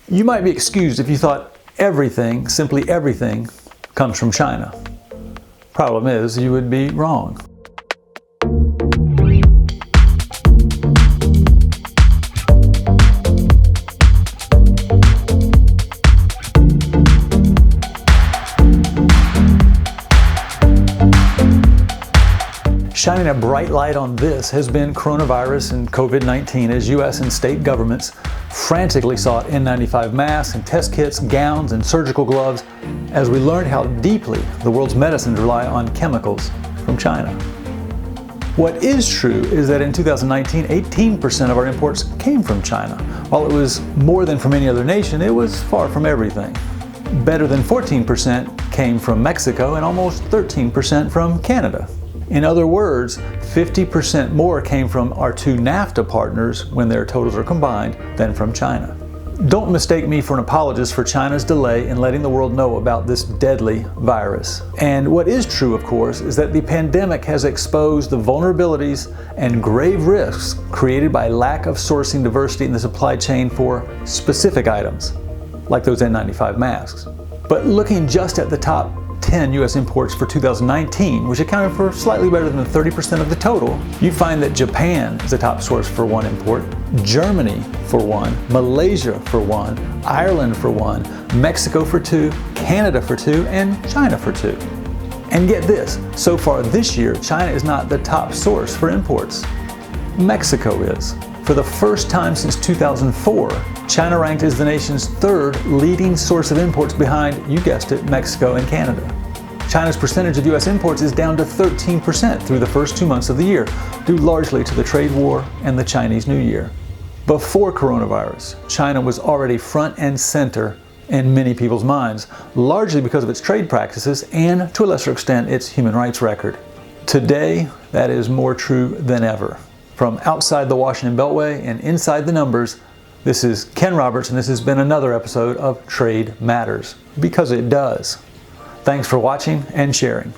You might be excused if you thought everything, simply everything, comes from China. Problem is, you would be wrong. Shining a bright light on this has been coronavirus and COVID-19 as U.S. and state governments frantically sought N95 masks and test kits, gowns, and surgical gloves as we learned how deeply the world's medicines rely on chemicals from China. What is true is that in 2019, 18% of our imports came from China. While it was more than from any other nation, it was far from everything. Better than 14% came from Mexico and almost 13% from Canada. In other words, 50% more came from our two NAFTA partners when their totals are combined than from China. Don't mistake me for an apologist for China's delay in letting the world know about this deadly virus. And what is true, of course, is that the pandemic has exposed the vulnerabilities and grave risks created by lack of sourcing diversity in the supply chain for specific items, like those N95 masks. But looking just at the top 10 U.S. imports for 2019, which accounted for slightly better than 30% of the total, you find that Japan is the top source for one import, Germany for one, Malaysia for one, Ireland for one, Mexico for two, Canada for two, and China for two. And get this, so far this year, China is not the top source for imports. Mexico is. For the first time since 2004, China ranked as the nation's third leading source of imports behind, you guessed it, Mexico and Canada. China's percentage of U.S. imports is down to 13% through the first 2 months of the year, due largely to the trade war and the Chinese New Year. Before coronavirus, China was already front and center in many people's minds, largely because of its trade practices and, to a lesser extent, its human rights record. Today, that is more true than ever. From outside the Washington Beltway and inside the numbers, this is Ken Roberts, and this has been another episode of Trade Matters, because it does. Thanks for watching and sharing.